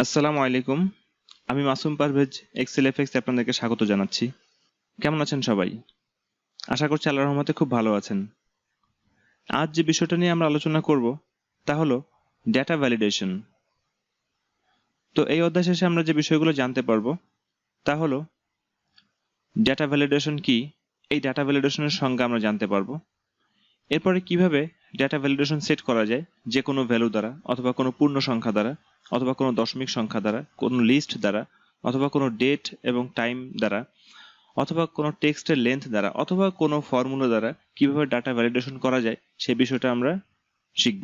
আসসালামু আলাইকুম। আমি মাসুম পারভেজ এক্সেল এফএক্স আপনাদেরকে স্বাগত জানাচ্ছি। কেমন আছেন সবাই? আশা করছি আল্লাহর রহমতে খুব ভালো আছেন। আজ যে বিষয়টা নিয়ে আমরা আলোচনা করব তা হলো ডেটা ভ্যালিডেশন। তো এই অধ্যায় শেষে আমরা যে বিষয়গুলো জানতে পারবো তা হলো ডেটা ভ্যালিডেশন কি, এই ডেটা ভ্যালিডেশনের সংজ্ঞা আমরা জানতে পারবো। এরপরে কিভাবে ডেটা ভ্যালিডেশন সেট করা যায়, যে কোনো ভ্যালু দ্বারা অথবা কোনো পূর্ণ সংখ্যা দ্বারা অথবা কোনো দশমিক সংখ্যা দ্বারা, কোনো লিস্ট দ্বারা অথবা কোনো ডেট এবং টাইম দ্বারা অথবা কোনো টেক্সটের লেন্থ দ্বারা অথবা কোনো ফর্মুলা দ্বারা কিভাবে ডাটা ভ্যালিডেশন করা যায় সেই বিষয়টা আমরা শিখব।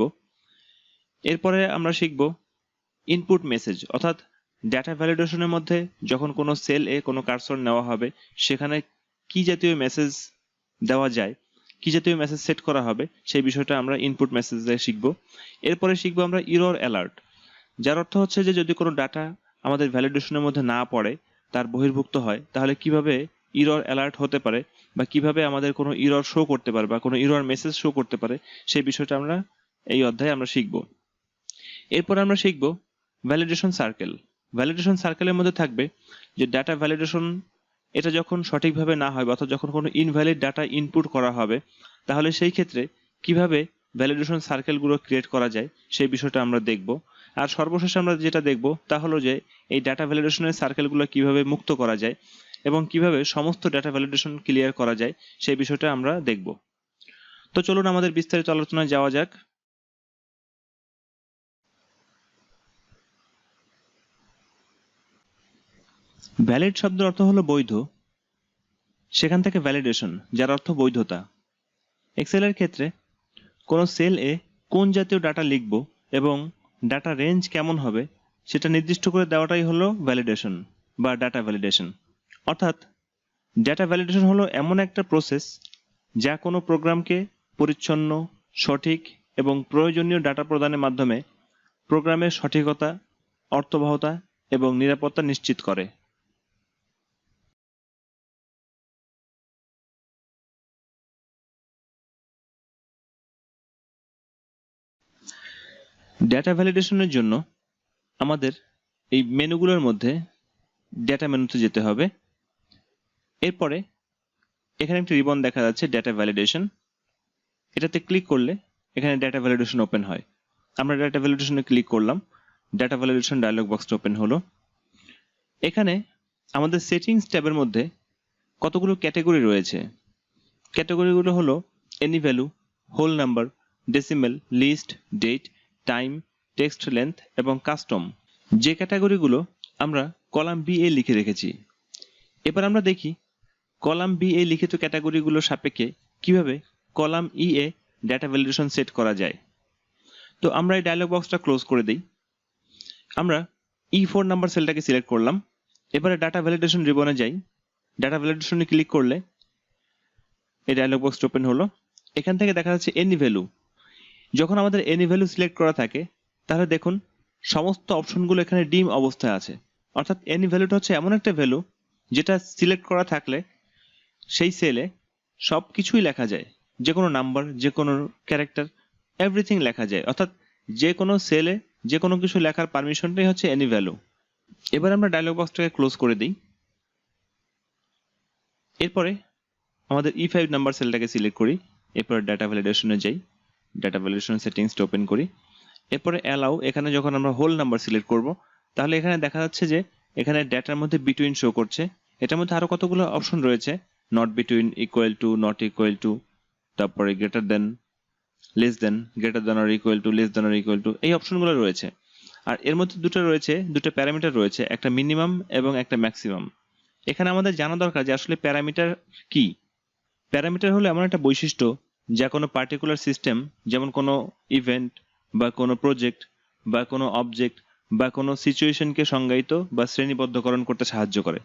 এরপরে আমরা শিখব ইনপুট মেসেজ, অর্থাৎ ডাটা ভ্যালিডেশনের মধ্যে যখন কোনো সেল এ কোনো কার্সর নেওয়া হবে সেখানে কি জাতীয় মেসেজ দেওয়া যায়, কি জাতীয় মেসেজ সেট করা হবে সেই বিষয়টা আমরা ইনপুট মেসেজে শিখব। এরপরে শিখব আমরা ইরর অ্যালার্ট, যার অর্থ হচ্ছে যে যদি কোনো ডাটা আমাদের ভ্যালিডেশনের মধ্যে না পড়ে, তার বহির্ভুক্ত হয়, তাহলে কিভাবে ইরর অ্যালার্ট হতে পারে বা কিভাবে আমাদের কোনো ইরর শো করতে পারে বা কোনো ইরর মেসেজ শো করতে পারে সেই বিষয়টা আমরা এই অধ্যায়ে আমরা শিখব। এরপর আমরা শিখব ভ্যালিডেশন সার্কেল। ভ্যালিডেশন সার্কেলের মধ্যে থাকবে যে ডাটা ভ্যালিডেশন এটা যখন সঠিকভাবে না হয় অর্থাৎ যখন কোনো ইনভ্যালিড ডাটা ইনপুট করা হবে তাহলে সেই ক্ষেত্রে কিভাবে ভ্যালিডেশন সার্কেলগুলো ক্রিয়েট করা যায় সেই বিষয়টা আমরা দেখব। আর সর্বশেষে আমরা যেটা দেখব তা হলো যে এই ডাটা ভ্যালিডেশনের সার্কেলগুলো কিভাবে মুক্ত করা যায় এবং কিভাবে সমস্ত ডাটা ভ্যালিডেশন ক্লিয়ার করা যায় সেই বিষয়টা আমরা দেখব। তো চলুন আমাদের বিস্তারিত আলোচনায় যাওয়া যাক। ভ্যালিড শব্দের অর্থ হলো বৈধ, সেখান থেকে ভ্যালিডেশন যার অর্থ বৈধতা। এক্সেলের ক্ষেত্রে কোনো সেল এ কোন জাতীয় ডাটা লিখব এবং ডাটা রেঞ্জ কেমন হবে সেটা নির্দিষ্ট করে দেওয়াটাই হলো ভ্যালিডেশন বা ডাটা ভ্যালিডেশন। অর্থাৎ ডাটা ভ্যালিডেশন হলো এমন একটা প্রসেস যা কোনো প্রোগ্রামকে পরিচ্ছন্ন, সঠিক এবং প্রয়োজনীয় ডাটা প্রদানের মাধ্যমে প্রোগ্রামের সঠিকতা, অর্থবহতা এবং নিরাপত্তা নিশ্চিত করে। ডেটা ভ্যালিডেশনের জন্য আমাদের এই মেনুগুলোর মধ্যে ডেটা মেনুতে যেতে হবে। এরপরে এখানে একটি রিবন দেখা যাচ্ছে ডেটা ভ্যালিডেশন, এটাতে ক্লিক করলে এখানে ডেটা ভ্যালিডেশন ওপেন হয়। আমরা ডেটা ভ্যালিডেশনে ক্লিক করলাম, ডেটা ভ্যালিডেশন ডায়লগ বক্সটা ওপেন হলো। এখানে আমাদের সেটিংস ট্যাবের মধ্যে কতগুলো ক্যাটাগরি রয়েছে। ক্যাটাগরিগুলো হলো any value, whole number, decimal, list, date, time, text length এবং কাস্টম। যে ক্যাটাগরিগুলো আমরা কলাম বি এ লিখে রেখেছি। এবার আমরা দেখি কলাম বি এ লিখিত ক্যাটাগরিগুলোর সাপেক্ষে কিভাবে কলাম ই এ ডাটা ভ্যালিডেশন সেট করা যায়। তো আমরা এই ডায়লগ বক্সটা ক্লোজ করে দিই। আমরা E4 নাম্বার সেলটাকে সিলেক্ট করলাম। এবারে ডাটা ভ্যালিডেশন রিবনে যাই। ডাটা ভ্যালিডেশনে ক্লিক করলে এই ডায়লগ বক্সটা ওপেন হলো। এখান থেকে দেখা যাচ্ছে এনি ভ্যালু। যখন আমাদের এনি ভ্যালু সিলেক্ট করা থাকে তাহলে দেখুন সমস্ত অপশনগুলো এখানে ডিম অবস্থায় আছে। অর্থাৎ এনি ভ্যালুটা হচ্ছে এমন একটা ভ্যালু যেটা সিলেক্ট করা থাকলে সেই সেলে সব কিছুই লেখা যায়, যে কোনো নাম্বার, যে কোনো ক্যারেক্টার, এভরিথিং লেখা যায়। অর্থাৎ যে কোনো সেলে যে কোনো কিছু লেখার পারমিশনটাই হচ্ছে এনি ভ্যালু। এবার আমরা ডায়লগ বক্সটাকে ক্লোজ করে দিই। এরপরে আমাদের E5 নাম্বার সেলটাকে সিলেক্ট করি। এরপরে ডাটা ভ্যালিডেশনে যাই, ডাটা ভ্যালিডেশন সেটিংসটা ওপেন করি। এরপরে অ্যালাউ, এখানে যখন আমরা হোল নাম্বার সিলেক্ট করব তাহলে এখানে দেখা যাচ্ছে যে এখানে ডেটার মধ্যে বিটুইন শো করছে। এটার মধ্যে আরো কতগুলো অপশন রয়েছে, not between, equal to, not equal to, তারপরে greater than, less than, greater than or equal to, less than or equal to, এই অপশনগুলো রয়েছে। আর এর মধ্যে দুটো প্যারামিটার রয়েছে, একটা মিনিমাম এবং একটা ম্যাক্সিমাম। এখানে আমাদের জানা দরকার যে আসলে প্যারামিটার কি। প্যারামিটার হলো এমন একটা বৈশিষ্ট্য যা কোনো পার্টিকুলার সিস্টেম, যেমন কোনো ইভেন্ট বা কোনো প্রজেক্ট বা কোনো অবজেক্ট বা কোনো সিচুয়েশনকে সংজ্ঞায়িত বা শ্রেণীবদ্ধকরণ করতে সাহায্য করে।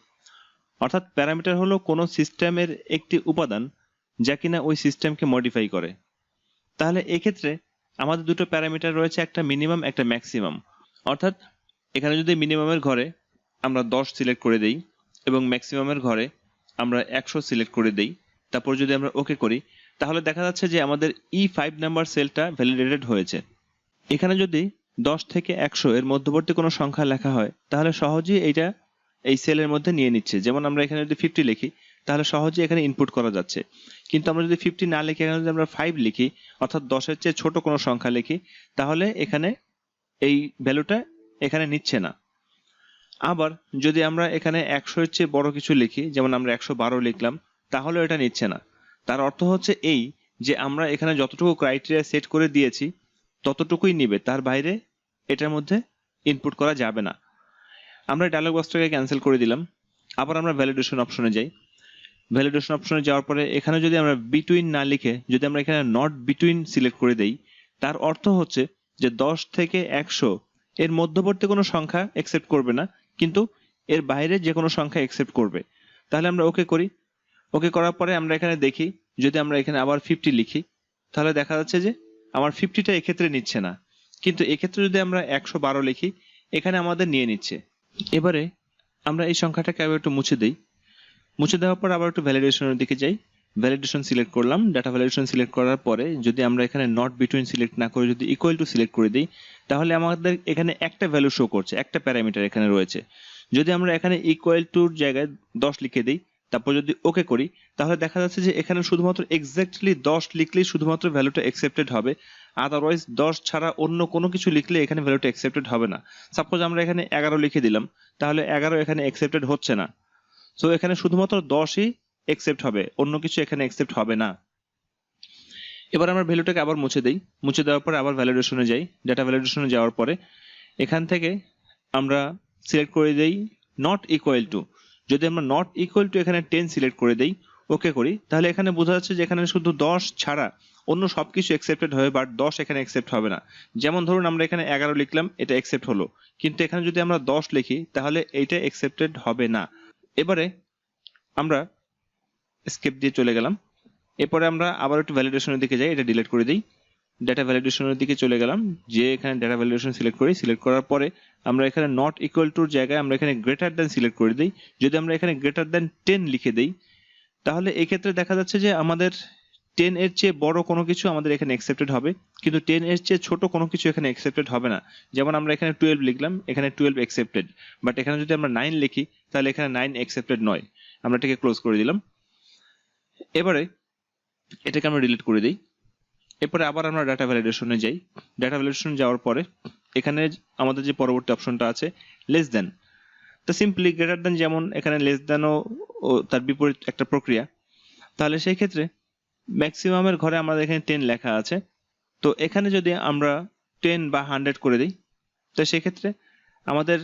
অর্থাৎ প্যারামিটার হলো কোনো সিস্টেমের একটি উপাদান যা কিনা ওই সিস্টেমকে মডিফাই করে। তাহলে এক্ষেত্রে আমাদের দুটো প্যারামিটার রয়েছে, একটা মিনিমাম, একটা ম্যাক্সিমাম। অর্থাৎ এখানে যদি মিনিমামের ঘরে আমরা 10 সিলেক্ট করে দেই এবং ম্যাক্সিমামের ঘরে আমরা 100 সিলেক্ট করে দেই, তারপর যদি আমরা ওকে করি তাহলে দেখা যাচ্ছে যে আমাদের E5 নাম্বার সেলটা ভ্যালিডেটেড হয়েছে। এখানে যদি 10 থেকে 100 এর মধ্যবর্তী কোনো সংখ্যা লেখা হয় তাহলে সহজেই এইটা এই সেলের মধ্যে নিয়ে নিচ্ছে। যেমন আমরা এখানে যদি 50 লিখি তাহলে সহজেই এখানে ইনপুট করা যাচ্ছে। কিন্তু আমরা যদি 50 না লিখে এখানে যদি আমরা 5 লিখি অর্থাৎ 10 এর চেয়ে ছোট কোনো সংখ্যা লিখি তাহলে এখানে এই ভ্যালুটা এখানে নিচ্ছে না। আবার যদি আমরা এখানে 100 এর চেয়ে বড় কিছু লিখি, যেমন আমরা 112 লিখলাম, তাহলে এটা নিচ্ছে না। তার অর্থ হচ্ছে এই যে আমরা এখানে যতটুকু ক্রাইটেরিয়া সেট করে দিয়েছি ততটুকুই নিবে, তার বাইরে এটার মধ্যে ইনপুট করা যাবে না। আমরা ডায়লগ বক্সটাকে ক্যান্সেল করে দিলাম। আবার আমরা ভ্যালিডেশন অপশনে যাই। ভ্যালিডেশন অপশনে যাওয়ার পরে এখানে যদি আমরা বিটুইন না লিখে যদি আমরা এখানে নট বিটুইন সিলেক্ট করে দেই, তার অর্থ হচ্ছে যে 10 থেকে 100 এর মধ্যবর্তী কোনো সংখ্যা অ্যাকসেপ্ট করবে না, কিন্তু এর বাইরে যে কোনো সংখ্যা অ্যাকসেপ্ট করবে। তাহলে আমরা ওকে করি। ওকে করার পরে আমরা এখানে দেখি, যদি আমরা এখানে আবার 50 লিখি তাহলে দেখা যাচ্ছে যে আমার 50টা এক্ষেত্রে নিচ্ছে না, কিন্তু এক্ষেত্রে যদি আমরা 112 লিখি এখানে আমাদের নিয়ে নিচ্ছে। এবারে আমরা এই সংখ্যাটাকে আবার একটু মুছে দিই। মুছে দেওয়ার পর আবার একটু ভ্যালিডেশনের দিকে যাই। ভ্যালিডেশন সিলেক্ট করলাম। ডাটা ভ্যালিডেশন সিলেক্ট করার পরে যদি আমরা এখানে নট বিটুইন সিলেক্ট না করে যদি ইকুয়াল টু সিলেক্ট করে দিই তাহলে আমাদের এখানে একটা ভ্যালু শো করছে, একটা প্যারামিটার এখানে রয়েছে। যদি আমরা এখানে ইকুয়াল টুর জায়গায় 10 লিখে দিই, তারপর যদি ওকে করি তাহলে দেখা যাচ্ছে যে এখানে শুধুমাত্র এক্স্যাক্টলি 10 লিখলেই শুধুমাত্র ভ্যালুটা অ্যাকসেপ্টেড হবে। আদারওয়াইজ 10 ছাড়া অন্য কোনো কিছু লিখলে এখানে ভ্যালুটা অ্যাকসেপ্টেড হবে না। সাপোজ আমরা এখানে 11 লিখে দিলাম, তাহলে 11 এখানে অ্যাকসেপ্টেড হচ্ছে না। সো এখানে শুধুমাত্র 10ই অ্যাকসেপ্ট হবে, অন্য কিছু এখানে অ্যাকসেপ্ট হবে না। এবার আমরা ভ্যালুটাকে আবার মুছে দেই। মুছে দেওয়ার পরে আবার ভ্যালিডেশনে যাই। ডাটা ভ্যালিডেশনে যাওয়ার পরে এখান থেকে আমরা সিলেক্ট করে দেই নট ইকুয়াল টু। যদি আমরা নট ইকুয়াল টু এখানে 10 সিলেক্ট করে দেই, ওকে করি, তাহলে এখানে বোঝা যাচ্ছে যে এখানে শুধু 10 ছাড়া অন্য সবকিছু অ্যাকসেপ্টেড হবে, বাট 10 এখানে অ্যাকসেপ্ট হবে না। যেমন ধরুন আমরা এখানে 11 লিখলাম, এটা অ্যাকসেপ্ট হলো, কিন্তু এখানে যদি আমরা 10 লিখি তাহলে এইটা অ্যাকসেপ্টেড হবে না। এবারে আমরা স্কেপ দিয়ে চলে গেলাম। এরপরে আমরা আবার একটু ভ্যালিডেশনের দিকে যাই, এটা ডিলিট করে দিই। ডাটা ভ্যালিডেশনের দিকে চলে গেলাম, যে এখানে ডাটা ভ্যালিডেশন সিলেক্ট করি। সিলেক্ট করার পরে আমরা এখানে নট ইকুয়াল টুর জায়গায় আমরা এখানে গ্রেটার দ্যান সিলেক্ট করে দিই। যদি আমরা এখানে গ্রেটার দ্যান 10 লিখে দিই তাহলে এই ক্ষেত্রে দেখা যাচ্ছে যে আমাদের 10 এর চেয়ে বড় কোনো কিছু আমাদের এখানে অ্যাকসেপ্টেড হবে, কিন্তু 10 এর চেয়ে ছোট কোনো কিছু এখানে অ্যাকসেপ্টেড হবে না। যেমন আমরা এখানে 12 লিখলাম, এখানে 12 অ্যাকসেপ্টেড, বাট এখানে যদি আমরা 9 লিখি তাহলে এখানে 9 অ্যাকসেপ্টেড নয়। আমরা এটাকে ক্লোজ করে দিলাম। এবারে এটাকে আমরা ডিলিট করে দিই। এরপরে আবার আমরা ডাটা ভ্যালিডেশনে যাই। ডাটা ভ্যালিডেশন যাওয়ার পরে এখানে আমাদের যে পরবর্তী অপশনটা আছে লেস দেন, তো সিম্পলি গ্রেটার দেন, যেমন এখানে লেস দেনও তার বিপরীত একটা প্রক্রিয়া। তাহলে সেই ক্ষেত্রে ম্যাক্সিমামের ঘরে আমাদের এখানে 10 লেখা আছে, তো এখানে যদি আমরা 10 বা 100 করে দিই তো সেক্ষেত্রে আমাদের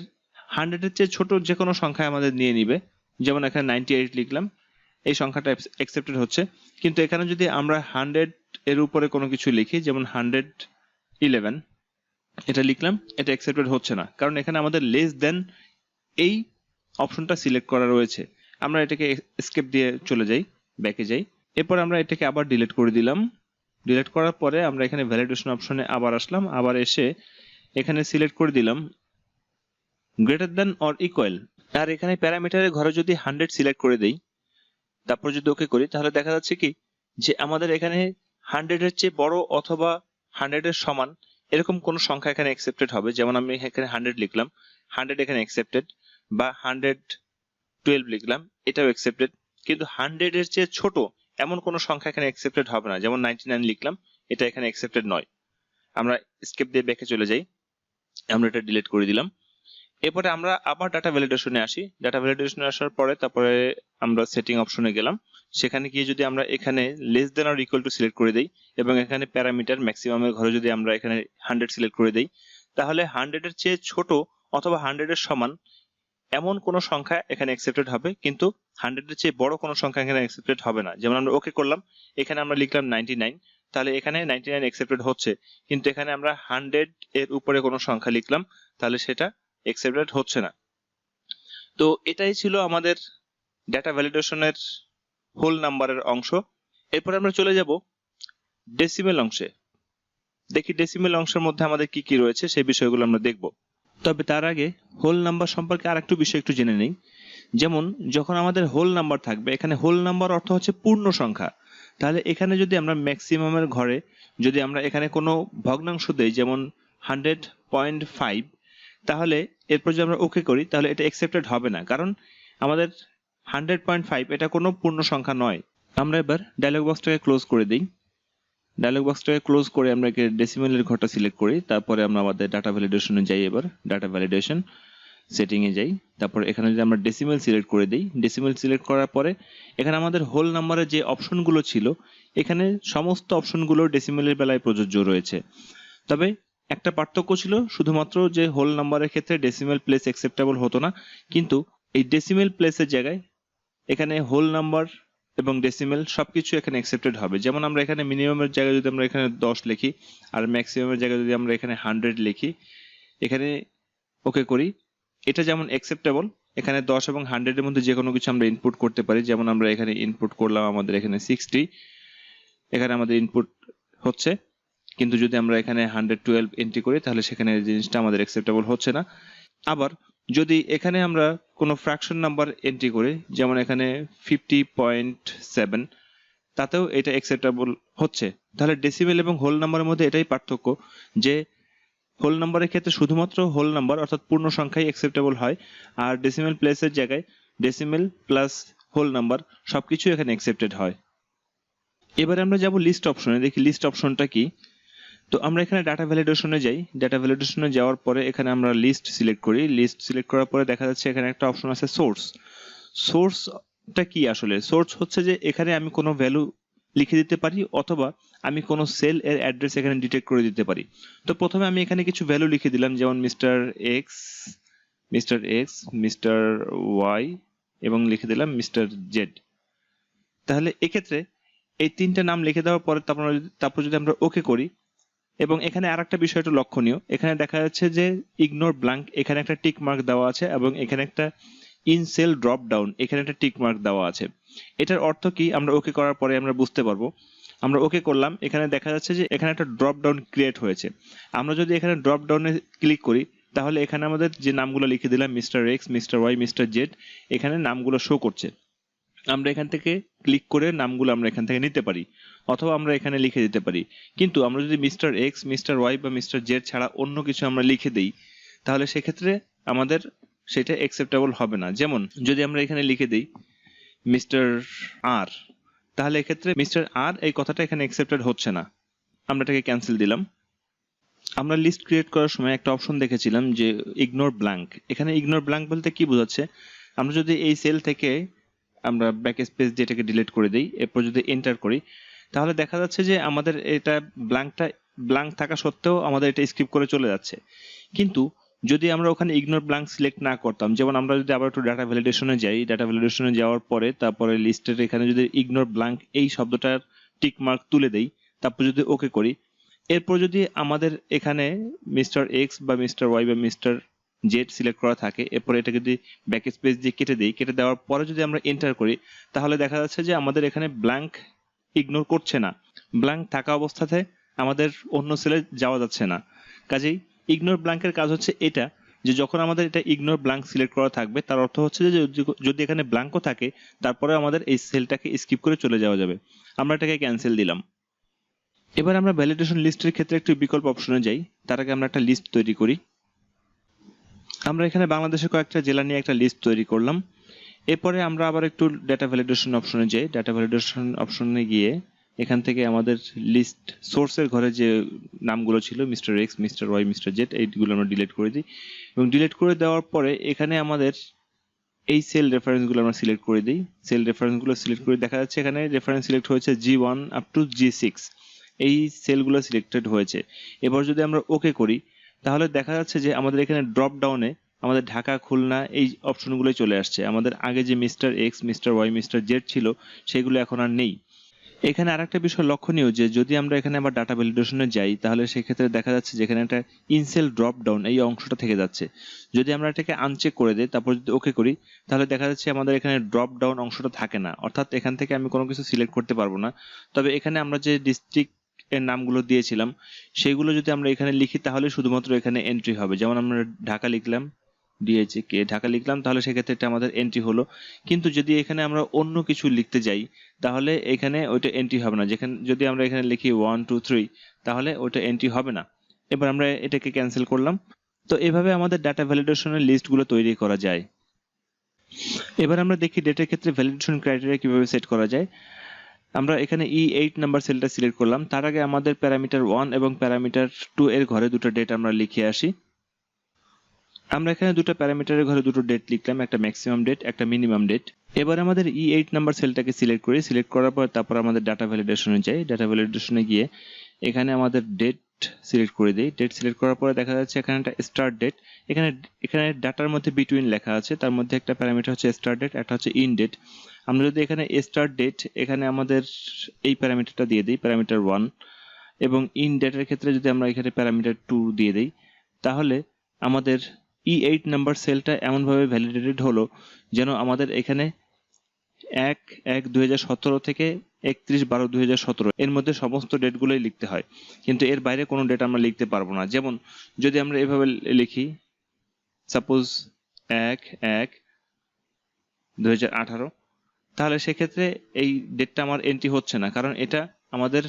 100 এর চেয়ে ছোট যে কোনো সংখ্যা আমাদের নিয়ে নিবে। যেমন এখানে 98 লিখলাম, এই সংখ্যাটা অ্যাকসেপ্টেড হচ্ছে, কিন্তু এখানে যদি আমরা 100 এর উপরে কোনো কিছু লিখি, যেমন 111 এটা লিখলাম, এটা অ্যাকসেপ্টেড হচ্ছে না, কারণ এখানে আমাদের লেস দেন এই অপশনটা সিলেক্ট করা রয়েছে। আমরা এটাকে এসকেপ দিয়ে চলে যাই, ব্যাকে যাই। এরপর আমরা এটাকে আবার ডিলিট করে দিলাম। ডিলিট করার পরে আমরা এখানে ভ্যালিডেশন অপশনে আবার আসলাম, আবার এসে এখানে সিলেক্ট করে দিলাম গ্রেটার দেন অর ইকুয়াল। আর এখানে প্যারামিটারের ঘরে যদি 100 সিলেক্ট করে দেই, তারপর যদি ওকে করি, তাহলে দেখা যাচ্ছে কি যে আমাদের এখানে 100 এর চেয়ে বড় অথবা 100 এর সমান এরকম কোন সংখ্যা এখানে অ্যাকসেপ্টেড হবে। যেমন আমি এখানে 100 লিখলাম, 100 এখানে অ্যাকসেপ্টেড, বা 112 লিখলাম, এটাও অ্যাকসেপ্টেড, কিন্তু 100 এর চেয়ে ছোট এমন কোন সংখ্যা এখানে অ্যাকসেপ্টেড হবে না। যেমন 99 লিখলাম, এটা এখানে অ্যাকসেপ্টেড নয়। আমরা স্কেপ দিয়ে ব্যাকে চলে যাই, আমরা এটা ডিলিট করে দিলাম। এরপরে আমরা আবার ডাটা ভ্যালিডেশনে আসি। ডাটা ভ্যালিডেশনে আসার পরে তারপরে আমরা সেটিং অপশনে গেলাম। সেখানে গিয়ে যদি আমরা এখানে less than or equal to select করে দেই এবং এখানে প্যারামিটার ম্যাক্সিমামের ঘরে যদি আমরা এখানে 100 সিলেক্ট করে দেই, তাহলে 100 এর চেয়ে ছোট অথবা 100 এর সমান এমন কোন সংখ্যা এখানে অ্যাকসেপ্টেড হবে, কিন্তু 100 এর চেয়ে বড় কোন সংখ্যা এখানে অ্যাকসেপ্টেড হবে না। যেমন আমরা ওকে করলাম, এখানে আমরা লিখলাম 99, তাহলে এখানে 99 অ্যাকসেপ্টেড হচ্ছে, কিন্তু এখানে আমরা 100 এর উপরে কোনো সংখ্যা লিখলাম, তাহলে সেটা অ্যাকসেপ্টেড হচ্ছে না। তো এটাই ছিল আমাদের ডাটা ভ্যালিডেশনের হোল নাম্বারের অংশ। এরপর আমরা চলে যাব ডেসিমেল অংশে। দেখি ডেসিমেল অংশের মধ্যে আমাদের কি কি রয়েছে সেই বিষয়গুলো আমরা দেখব। তবে তার আগে হোল নাম্বার সম্পর্কে আরেকটু বিষয় একটু জেনে নেই। যেমন যখন আমাদের হোল নাম্বার থাকবে, এখানে হোল নাম্বার অর্থ হচ্ছে পূর্ণ সংখ্যা। তাহলে এখানে যদি আমরা ম্যাক্সিমামের ঘরে যদি আমরা এখানে কোনো ভগ্নাংশ দেই, যেমন 100 100.5, তাহলে এরপর যদি আমরা ওকে করি তাহলে এটা অ্যাকসেপ্টেড হবে না, কারণ আমাদের 100.5 এটা কোনো পূর্ণ সংখ্যা নয়। আমরা এবার ডায়লগ বক্সটাকে ক্লোজ করে দিই। ডায়লগ বক্সটাকে ক্লোজ করে আমরা ডেসিমেলের ঘরটা সিলেক্ট করি, তারপরে আমরা আমাদের ডাটা ভ্যালিডেশনে যাই। এবার ডাটা ভ্যালিডেশন সেটিংয়ে যাই, তারপর এখানে যদি আমরা ডেসিমেল সিলেক্ট করে দিই, ডেসিমেল সিলেক্ট করার পরে এখানে আমাদের হোল নাম্বারের যে অপশনগুলো ছিল এখানে সমস্ত অপশনগুলো ডেসিমেলের বেলায় প্রযোজ্য রয়েছে। তবে একটা পার্থক্য ছিল শুধুমাত্র যে হোল নাম্বারের ক্ষেত্রে ডেসিমেল প্লেস অ্যাকসেপ্টেবল হতো না, কিন্তু এই ডেসিমেল প্লেসের জায়গায় এখানে হোল নাম্বার এবং ডেসিমেল সবকিছু এখানে অ্যাকসেপ্টেড হবে। যেমন আমরা এখানে মিনিমামের জায়গায় যদি আমরা এখানে 10 লিখি আর ম্যাক্সিমামের জায়গায় যদি আমরা এখানে 100 লিখি, এখানে ওকে করি, এটা যেমন অ্যাকসেপ্টেবল। এখানে 10 এবং 100 এর মধ্যে যে কোনো কিছু আমরা ইনপুট করতে পারি। যেমন আমরা এখানে ইনপুট করলাম আমাদের এখানে 60, এখানে আমাদের ইনপুট হচ্ছে, কিন্তু যদি আমরা এখানে 112 এন্ট্রি করি তাহলে সেখানে এই জিনিসটা আমাদের অ্যাকসেপ্টেবল হচ্ছে না। আবার যদি এখানে আমরা কোনো ফ্র্যাকশন নাম্বার এন্ট্রি করি, যেমন এখানে 50.7, তাতেও এটা অ্যাকসেপ্টেবল হচ্ছে। তাহলে ডেসিমেল এবং হোল নাম্বারের মধ্যে এটাই পার্থক্য যে হোল নাম্বারের ক্ষেত্রে শুধুমাত্র হোল নাম্বার অর্থাৎ পূর্ণ সংখ্যাই অ্যাকসেপ্টেবল হয়, আর ডেসিমেল প্লেসের জায়গায় ডেসিমেল প্লাস হোল নাম্বার সবকিছু এখানে অ্যাকসেপ্টেড হয়। এবারে আমরা যাব লিস্ট অপশনে, দেখি লিস্ট অপশনটা কি। তো আমরা এখানে ডাটা ভ্যালিডেশনে যাই, ডাটা ভ্যালিডেশনে যাওয়ার পরে এখানে আমরা লিস্ট সিলেক্ট করি। লিস্ট সিলেক্ট করার পরে দেখা যাচ্ছে এখানে একটা অপশন আছে সোর্স। সোর্সটা কি আসলে? সোর্স হচ্ছে যে এখানে আমি কোনো ভ্যালু লিখে দিতে পারি অথবা আমি কোনো সেল এর অ্যাড্রেস এখানে ডিটেক্ট করে দিতে পারি। তো প্রথমে আমি এখানে কিছু ভ্যালু লিখে দিলাম, যেমন মিস্টার এক্স, মিস্টার ওয়াই এবং লিখে দিলাম মিস্টার জেড। তাহলে এক্ষেত্রে এই তিনটা নাম লিখে দেওয়ার পরে তারপর যদি আমরা ওকে করি, এবং এখানে আরেকটা বিষয় একটু লক্ষণীয়, এখানে দেখা যাচ্ছে যে ইগনোর ব্ল্যাঙ্ক, এখানে একটা টিক মার্ক দেওয়া আছে এবং এখানে একটা ইন সেল ড্রপ ডাউন, এখানে একটা টিক মার্ক দেওয়া আছে। এটার অর্থ কি আমরা ওকে করার পরে আমরা বুঝতে পারবো। আমরা ওকে করলাম, এখানে দেখা যাচ্ছে যে এখানে একটা ড্রপ ডাউন ক্রিয়েট হয়েছে। আমরা যদি এখানে ড্রপ ডাউনে ক্লিক করি তাহলে এখানে আমাদের যে নামগুলো লিখে দিলাম mister X, mister Y, mister Z, এখানে নামগুলো শো করছে। আমরা এখান থেকে ক্লিক করে নামগুলো আমরা এখান থেকে নিতে পারি অথবা আমরা এখানে লিখে দিতে পারি। কিন্তু আমরা যদি মিস্টার এক্স, মিস্টার ওয়াই বা মিস্টার জেড ছাড়া অন্য কিছু আমরা লিখে দেই তাহলে সেক্ষেত্রে আমাদের সেটা অ্যাকসেপ্টেবল হবে না। যেমন যদি আমরা এখানে লিখে দিই মিস্টার আর, তাহলে এক্ষেত্রে মিস্টার আর এই কথাটা এখানে অ্যাকসেপ্টেড হচ্ছে না, আমরা এটাকে ক্যান্সেল দিলাম। আমরা লিস্ট ক্রিয়েট করার সময় একটা অপশন দেখেছিলাম যে ইগনোর ব্ল্যাঙ্ক। এখানে ইগনোর ব্ল্যাঙ্ক বলতে কি বোঝাচ্ছে, আমরা যদি এই সেল থেকে আমরা ব্যাক স্পেস দিয়ে এটাকে ডিলিট করে দিই, এরপর যদি এন্টার করি তাহলে দেখা যাচ্ছে যে আমাদের এটা ব্ল্যাঙ্ক থাকা সত্ত্বেও আমাদের এটা স্কিপ করে চলে যাচ্ছে। কিন্তু যদি আমরা ওখানে ইগনোর ব্ল্যাঙ্ক সিলেক্ট না করতাম, যেমন আমরা যদি আবার একটু ডাটা ভ্যালিডেশনে যাই, ডাটা ভ্যালিডেশনে যাওয়ার পরে তারপরে লিস্টের এখানে যদি ইগনোর ব্ল্যাঙ্ক এই শব্দটার টিক মার্ক তুলে দেই, তারপর যদি ওকে করি, এরপর যদি আমাদের এখানে মিস্টার এক্স বা মিস্টার ওয়াই বা মিস্টার জেড সিলেক্ট করা থাকে, এরপর এটা যদি ব্যাক স্পেস দিয়ে কেটে দিই, কেটে দেওয়ার পরে যদি আমরা এন্টার করি তাহলে দেখা যাচ্ছে যে আমাদের এখানে ব্ল্যাঙ্ক ইগনোর করছে না, ব্ল্যাঙ্ক থাকা অবস্থাতে আমাদের অন্য সেলে যাওয়া যাচ্ছে না। কাজেই ইগনোর ব্ল্যাঙ্কের কাজ হচ্ছে এটা, যে যখন আমাদের এটা ইগনোর ব্ল্যাঙ্ক সিলেক্ট করা থাকবে তার অর্থ হচ্ছে যে যদি এখানে ব্ল্যাঙ্কও থাকে তারপরে আমাদের এই সেলটাকে স্কিপ করে চলে যাওয়া যাবে। আমরা এটাকে ক্যান্সেল দিলাম। এবার আমরা ভ্যালিডেশন লিস্টের ক্ষেত্রে একটু বিকল্প অপশনে যাই। তার আগে আমরা একটা লিস্ট তৈরি করি। আমরা এখানে বাংলাদেশের কয়েকটা জেলা নিয়ে একটা লিস্ট তৈরি করলাম। এরপরে আমরা আবার একটু ডাটা ভ্যালিডেশন অপশনে যাই। ডাটা ভ্যালিডেশন অপশনে গিয়ে এখান থেকে আমাদের লিস্ট সোর্সের ঘরে যে নামগুলো ছিল mister X, mister Y, mister Z, এইগুলো আমরা ডিলিট করে দিই। এবং ডিলিট করে দেওয়ার পরে এখানে আমাদের এই সেল রেফারেন্সগুলো আমরা সিলেক্ট করে দিই। সেল রেফারেন্সগুলো সিলেক্ট করে দেখা যাচ্ছে এখানে রেফারেন্স সিলেক্ট হয়েছে G1 আপ টু G6, এই সেলগুলো সিলেক্টেড হয়েছে। এবার যদি আমরা ওকে করি তাহলে দেখা যাচ্ছে যে আমাদের এখানে ড্রপ ডাউনে আমাদের ঢাকা, খুলনা এই অপশনগুলোই চলে আসছে। আমাদের আগে যে mister X, mister Y, mister Z ছিল সেগুলো এখন আর নেই। এখানে আরেকটা বিষয় লক্ষণীয় যে যদি আমরা এখানে আবার ডাটা ভ্যালিডেশনে যাই তাহলে সেক্ষেত্রে দেখা যাচ্ছে যে এখানে একটা ইনসেল ড্রপ ডাউন এই অংশটা থেকে যাচ্ছে। যদি আমরা এটাকে আনচেক করে দিই তারপর যদি ওকে করি তাহলে দেখা যাচ্ছে আমাদের এখানে ড্রপ ডাউন অংশটা থাকে না, অর্থাৎ এখান থেকে আমি কোনো কিছু সিলেক্ট করতে পারবো না। তবে এখানে আমরা যে ডিস্ট্রিক্ট এর নামগুলো দিয়েছিলাম সেগুলো যদি আমরা এখানে লিখি তাহলে শুধুমাত্র এখানে এন্ট্রি হবে। যেমন আমরা ঢাকা লিখলাম, DHK ঢাকা লিখলাম, তাহলে সেক্ষেত্রে এটা আমাদের এন্ট্রি হলো। কিন্তু যদি এখানে আমরা অন্য কিছু লিখতে যাই তাহলে এখানে ওইটা এন্ট্রি হবে না। যেখানে যদি আমরা এখানে লিখি 1 2 3 তাহলে ওইটা এন্ট্রি হবে না। এবার আমরা এটাকে ক্যান্সেল করলাম। তো এভাবে আমাদের ডাটা ভ্যালিডেশনের লিস্টগুলো তৈরি করা যায়। এবার আমরা দেখি ডেটের ক্ষেত্রে ভ্যালিডেশন ক্রাইটেরিয়া কিভাবে সেট করা যায়। আমরা এখানে E8 নাম্বার সেলটা সিলেক্ট করলাম। তার আগে আমাদের প্যারামিটার 1 এবং প্যারামিটার 2 এর ঘরে দুটো ডেট আমরা লিখে আসি। আমরা এখানে দুটো প্যারামিটারের ঘরে দুটো ডেট লিখলাম, একটা ম্যাক্সিমাম ডেট, একটা মিনিমাম ডেট। এবার আমাদের E8 নাম্বার সেলটাকে সিলেক্ট করি। সিলেক্ট করার পর তারপর আমাদের ডাটা ভ্যালিডেশনে যাই। ডাটা ভ্যালিডেশনে গিয়ে এখানে আমাদের ডেট সিলেক্ট করে দিই। ডেট সিলেক্ট করার পরে দেখা যাচ্ছে এখানে একটা স্টার্ট ডেট। এখানে এখানে ডাটার মধ্যে বিটুইন লেখা আছে, তার মধ্যে একটা প্যারামিটার হচ্ছে স্টার্ট ডেট, একটা হচ্ছে ইন ডেট। আমরা যদি এখানে স্টার্ট ডেট এখানে আমাদের এই প্যারামিটারটা দিয়ে দিই, প্যারামিটার 1, এবং ইন ডেটের ক্ষেত্রে যদি আমরা এখানে প্যারামিটার 2 দিয়ে দিই, তাহলে আমাদের E8 নাম্বার সেলটা এমনভাবে ভ্যালিডেটেড হলো যেন আমাদের এখানে 1/1/2017 থেকে 31/12/2017 এর মধ্যে সমস্ত ডেটগুলোই লিখতে হয়, কিন্তু এর বাইরে কোনো ডেট আমরা লিখতে পারবো না। যেমন যদি আমরা এভাবে লিখি, সাপোজ 1/1/2018, তাহলে সেক্ষেত্রে এই ডেটটা আমার এন্ট্রি হচ্ছে না, কারণ এটা আমাদের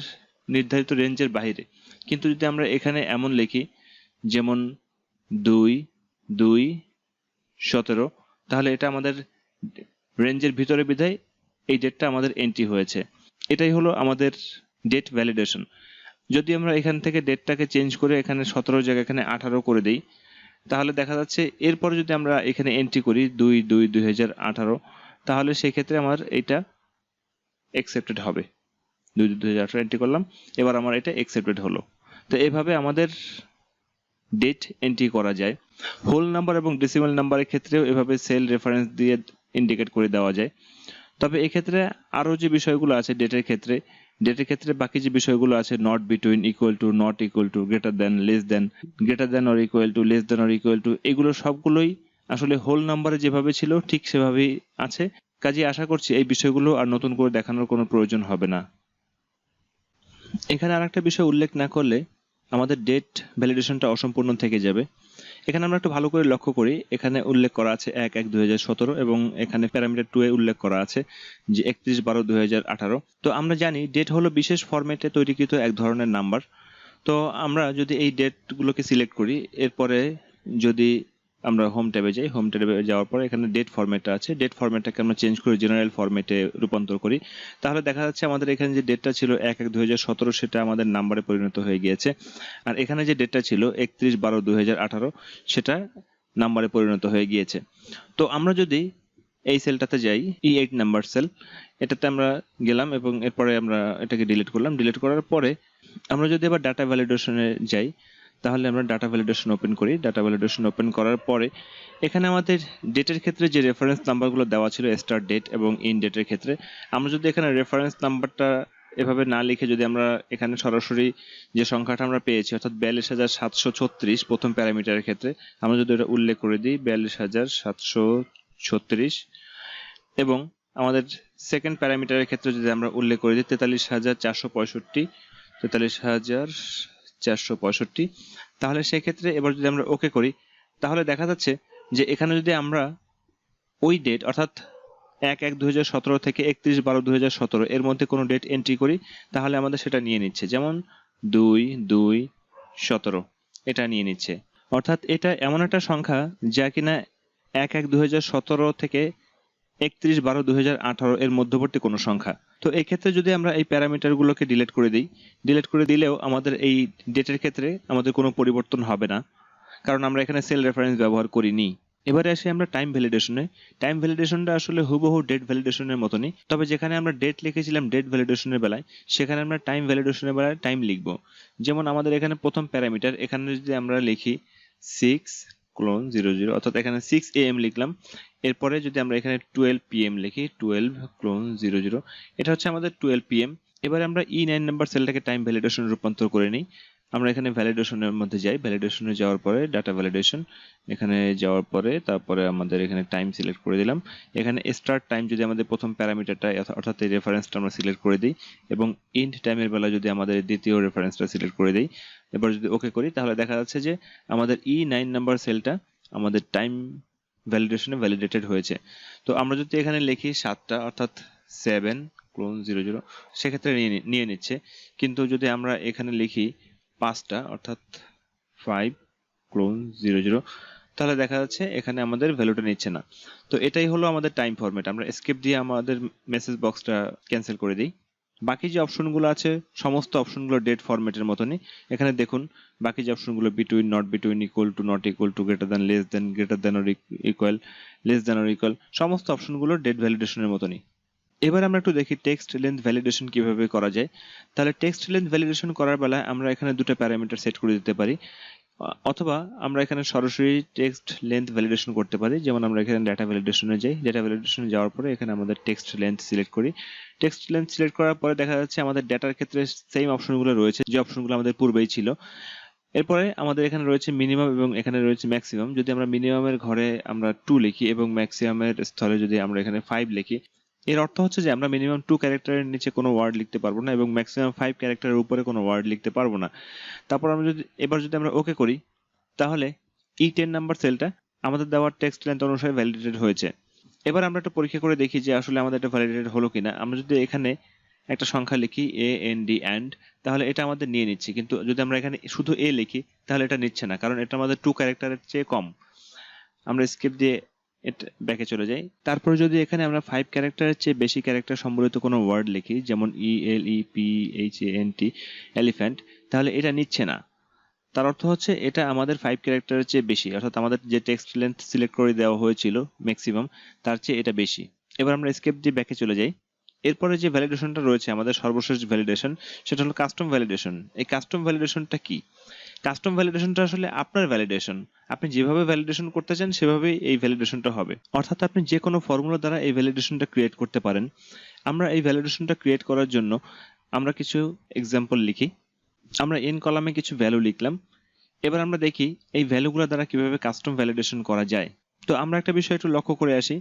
নির্ধারিত রেঞ্জের বাইরে। কিন্তু যদি আমরা এখানে এমন লিখি যেমন 2/2/17, তাহলে এটা আমাদের রেঞ্জের ভিতরে বিধায় এই ডেটটা আমাদের এন্ট্রি হয়েছে। এটাই হলো আমাদের ডেট ভ্যালিডেশন। যদি আমরা এখান থেকে ডেটটাকে চেঞ্জ করে এখানে 17 জায়গায় এখানে 18 করে দিই, তাহলে দেখা যাচ্ছে এরপরে যদি আমরা এখানে এন্ট্রি করি 2/2/2018, তাহলে সেক্ষেত্রে আমার এটা অ্যাকসেপ্টেড হবে। 2/2/2018 এন্ট্রি করলাম, এবার আমার এটা অ্যাকসেপ্টেড হলো। তো এভাবে আমাদের ডেট এন্ট্রি করা যায়। হোল নাম্বার এবং ডেসিমাল নাম্বারের ক্ষেত্রেও এভাবে সেল রেফারেন্স দিয়ে ইন্ডিকেট করে দেওয়া যায়। তবে এক্ষেত্রে আরও যে বিষয়গুলো আছে ডেটের ক্ষেত্রে বাকি যে বিষয়গুলো আছে, not between, equal to, not equal two, greater than, less than, greater than or equal to, less than or equal two, এগুলো সবগুলোই আসলে হোল নাম্বারে যেভাবে ছিল ঠিক সেভাবেই আছে। কাজে আশা করছি এই বিষয়গুলো আর নতুন করে দেখানোর কোনো প্রয়োজন হবে না। এখানে আরেকটা বিষয় উল্লেখ না করলে আমাদের ডেট ভ্যালিডেশনটা অসম্পূর্ণ থেকে যাবে। এখানে আমরা একটু ভালো করে লক্ষ্য করি, এখানে উল্লেখ করা আছে 1/1/2017 এবং এখানে প্যারামিটার 2 এ উল্লেখ করা আছে যে 31/12/2018। তো আমরা জানি ডেট হলো বিশেষ ফরম্যাটে তৈরিকৃত এক ধরনের নাম্বার। তো আমরা যদি এই ডেটগুলোকে সিলেক্ট করি, এরপরে যদি আমরা হোম ট্যাবে যাই, হোম ট্যাবে যাওয়ার পরে এখানে ডেট ফরম্যাটটা আছে, ডেট ফরম্যাটটাকে আমরা চেঞ্জ করে জেনারেল ফরম্যাটে রূপান্তর করি, তাহলে দেখা যাচ্ছে আমাদের এখানে যে ডেটটা ছিল 1/1/2017 সেটা আমাদের নাম্বারে পরিণত হয়ে গিয়েছে, আর এখানে যে ডেটটা ছিল 31/12/2018 সেটা নাম্বারে পরিণত হয়ে গিয়েছে। তো আমরা যদি এই সেলটাতে যাই, E8 নাম্বার সেল, এটাতে আমরা গেলাম এবং এরপরে আমরা এটাকে ডিলিট করলাম। ডিলিট করার পরে আমরা যদি এবার ডাটা ভ্যালিডেশনে যাই, তাহলে আমরা ডাটা ভ্যালিডেশন ওপেন করি। ডাটা ভ্যালিডেশন ওপেন করার পরে এখানে আমাদের ডেটের ক্ষেত্রে যে রেফারেন্স নাম্বারগুলো দেওয়া ছিল স্টার্ট ডেট এবং ইন ডেটের ক্ষেত্রে, আমরা যদি এখানে রেফারেন্স নাম্বারটা এভাবে না লিখে যদি আমরা এখানে সরাসরি যে সংখ্যাটা আমরা পেয়েছি অর্থাৎ 42,736 প্রথম প্যারামিটারের ক্ষেত্রে, আমরা যদি এটা উল্লেখ করে দিই 42,736, এবং আমাদের সেকেন্ড প্যারামিটারের ক্ষেত্রে যদি আমরা উল্লেখ করে দিই 43,465, তাহলে সেক্ষেত্রে এবার যদি আমরা ওকে করি, তাহলে দেখা যাচ্ছে যে এখানে যদি আমরা ওই ডেট অর্থাৎ 1/1/2017 থেকে 31/12/2017 এর মধ্যে কোনো ডেট এন্ট্রি করি, তাহলে আমাদের সেটা নিয়ে নিচ্ছে। যেমন 2/2/17 এটা নিয়ে নিচ্ছে। অর্থাৎ এটা এমন একটা সংখ্যা যা কিনা 1/1/2017 থেকে 31/12/2018 এর মধ্যবর্তী কোনো সংখ্যা। তো এই ক্ষেত্রে যদি আমরা এই প্যারামিটারগুলোকে ডিলিট করে দিই, ডিলিট করে দিলেও আমাদের এই ডেটের ক্ষেত্রে আমাদের কোনো পরিবর্তন হবে না, কারণ আমরা এখানে সেল রেফারেন্স ব্যবহার করিনি। এবারে আসি আমরা টাইম ভ্যালিডেশনে। টাইম ভ্যালিডেশনটা আসলে হুবহু ডেট ভ্যালিডেশনের মতনই, তবে যেখানে আমরা ডেট লিখেছিলাম ডেট ভ্যালিডেশনের বেলায়, সেখানে আমরা টাইম ভ্যালিডেশনের বেলায় টাইম লিখব। যেমন আমাদের এখানে প্রথম প্যারামিটার, এখানে যদি আমরা লিখি 6:00 অর্থাৎ এখানে 6 AM লিখলাম, এরপরে যদি আমরা এখানে 12 PM লিখি 12:00, এটা হচ্ছে আমাদের 12 PM। এবারে আমরা E9 নাম্বার সেলটাকে টাইম ভ্যালিডেশন রূপান্তর করে নিই। আমরা এখানে ভ্যালিডেশনের মধ্যে যাই, ভ্যালিডেশনে যাওয়ার পরে ডাটা ভ্যালিডেশন, এখানে যাওয়ার পরে তারপরে আমাদের এখানে টাইম সিলেক্ট করে দিলাম। এখানে স্টার্ট টাইম যদি আমাদের প্রথম প্যারামিটারটা অর্থাৎ এই রেফারেন্সটা আমরা সিলেক্ট করে দিই, এবং এন্ড টাইমের বেলা যদি আমাদের দ্বিতীয় রেফারেন্সটা সিলেক্ট করে দিই, এবার যদি ওকে করি, তাহলে দেখা যাচ্ছে যে আমাদের E9 নাম্বার সেলটা আমাদের টাইম ভ্যালিডেশনে ভ্যালিডেটেড হয়েছে। তো আমরা যদি এখানে লিখি 7টা অর্থাৎ 7:00, সেক্ষেত্রে নিয়ে নিচ্ছে। কিন্তু যদি আমরা এখানে লিখি 5টা অর্থাৎ 5 ক্লোন 00, তাহলে দেখা যাচ্ছে এখানে আমাদের ভ্যালুটা নিচ্ছে না। তো এটাই হলো আমাদের টাইম ফরম্যাট। আমরা এসকেপ দিয়ে আমাদের মেসেজ বক্সটা ক্যান্সেল করে দিই। বাকি যে অপশনগুলো আছে সমস্ত অপশনগুলো ডেট ফরম্যাটের মতনই। এখানে দেখুন বাকি যে অপশনগুলো between, not between, equal to, not equal two, greater than, less than, greater than or equal, less than or equal, সমস্ত অপশনগুলো ডেট ভ্যালিডেশনের মতনই। এবার আমরা একটু দেখি টেক্সট লেন্থ ভ্যালিডেশন কিভাবে করা যায়। তাহলে টেক্সট লেন্থ ভ্যালিডেশন করার বেলায় আমরা এখানে দুটো প্যারামিটার সেট করে দিতে পারি, অথবা আমরা এখানে সরাসরি টেক্সট লেন্থ ভ্যালিডেশন করতে পারি। যেমন আমরা এখানে ডাটা ভ্যালিডেশনে যাই, ডাটা ভ্যালিডেশনে যাওয়ার পরে এখানে আমাদের টেক্সট লেন্থ সিলেক্ট করি। টেক্সট লেন্থ সিলেক্ট করার পরে দেখা যাচ্ছে আমাদের ডাটার ক্ষেত্রে সেম অপশনগুলো রয়েছে যে অপশনগুলো আমাদের পূর্বেই ছিল। এরপরে আমাদের এখানে রয়েছে মিনিমাম এবং এখানে রয়েছে ম্যাক্সিমাম। যদি আমরা মিনিমামের ঘরে আমরা 2 লিখি এবং ম্যাক্সিমামের স্থলে যদি আমরা এখানে 5 লিখি, এর অর্থ হচ্ছে যে আমরা মিনিমাম 2 ক্যারেক্টারের নিচে কোনো ওয়ার্ড লিখতে পারবো না এবং ম্যাক্সিমাম 5 ক্যারেক্টারের উপরে কোনো ওয়ার্ড লিখতে পারবো না। তারপর আমরা যদি আমরা ওকে করি, তাহলে E10 নাম্বার সেলটা আমাদের দেওয়া টেক্সট লেন্থ অনুসারে ভ্যালিডেটেড হয়েছে। এবার আমরা একটা পরীক্ষা করে দেখি যে আসলে আমাদের এটা ভ্যালিডেটেড হলো কিনা। আমরা যদি এখানে একটা সংখ্যা লিখি AND, তাহলে এটা আমাদের নিয়ে নিচ্ছে, কিন্তু যদি আমরা এখানে শুধু A লিখি তাহলে এটা নিচ্ছে না, কারণ এটা আমাদের 2 ক্যারেক্টারের চেয়ে কম। আমরা স্কিপ দিয়ে এটা ব্যাকে চলে যাই। তারপর যদি এখানে আমরা 5 ক্যারেক্টারের চেয়ে বেশি ক্যারেক্টার সম্বলিত কোনো ওয়ার্ড লিখি, যেমন ELEPHANT, এলিফ্যান্ট, তাহলে এটা নিচ্ছে না। তার অর্থ হচ্ছে এটা আমাদের 5 ক্যারেক্টারের চেয়ে বেশি, অর্থাৎ আমাদের যে টেক্সট লেন্থ সিলেক্ট করে দেওয়া হয়েছিল ম্যাক্সিমাম, তার চেয়ে এটা বেশি। এবার আমরা স্কেপ দিয়ে ব্যাকে চলে যাই। এরপরে যে ভ্যালিডেশনটা রয়েছে আমাদের সর্বশেষ ভ্যালিডেশন, সেটা হলো কাস্টম ভ্যালিডেশন। এই কাস্টম ভ্যালিডেশনটা কি? কাস্টম ভ্যালিডেশনটা আসলে আপনার ভ্যালিডেশন। আপনি যেভাবে ভ্যালিডেশন করতে চান সেভাবেই এই ভ্যালিডেশনটা হবে, অর্থাৎ আপনি যে কোনো ফর্মুলা দ্বারা এই ভ্যালিডেশনটা ক্রিয়েট করতে পারেন। আমরা এই ভ্যালিডেশনটা ক্রিয়েট করার জন্য আমরা কিছু এক্সাম্পল লিখি। আমরা এন কলামে কিছু ভ্যালু লিখলাম। এবার আমরা দেখি এই ভ্যালুগুলো দ্বারা কিভাবে কাস্টম ভ্যালিডেশন করা যায়। তো আমরা একটা বিষয় একটু লক্ষ্য করে আসি।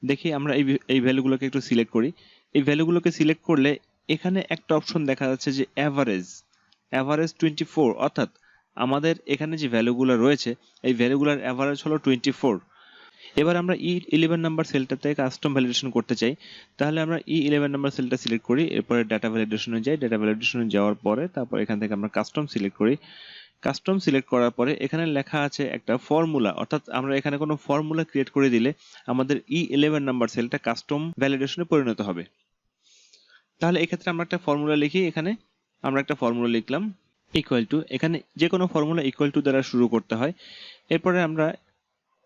দেখি আমরা এই ভ্যালুগুলোকে একটু সিলেক্ট করি। এই ভ্যালুগুলোকে সিলেক্ট করলে এখানে একটা অপশন দেখা যাচ্ছে যে অ্যাভারেজ 24, অর্থাৎ আমাদের এখানে যে ভ্যালুগুলো রয়েছে এই ভ্যালুগুলোর অ্যাভারেজ হলো 24। এবার আমরা E11 নাম্বার সেলটাতে কাস্টম ভ্যালিডেশন করতে চাই, তাহলে আমরা E11 নাম্বার সেলটা সিলেক্ট করি। এরপরে ডাটা ভ্যালিডেশনে যাই। ডাটা ভ্যালিডেশনে যাওয়ার পরে তারপর এখান থেকে আমরা কাস্টম সিলেক্ট করি। কাস্টম সিলেক্ট করার পরে এখানে লেখা আছে একটা ফর্মুলা, অর্থাৎ আমরা এখানে কোনো ফর্মুলা ক্রিয়েট করে দিলে আমাদের E11 নাম্বার সেলটা কাস্টম ভ্যালিডেশনে পরিণত হবে। তাহলে এক্ষেত্রে আমরা একটা ফর্মুলা লিখি। এখানে আমরা একটা ফর্মুলা লিখলাম ইকুয়াল টু, এখানে যে কোনো ফর্মুলা ইকুয়াল টু দ্বারা শুরু করতে হয়। এরপরে আমরা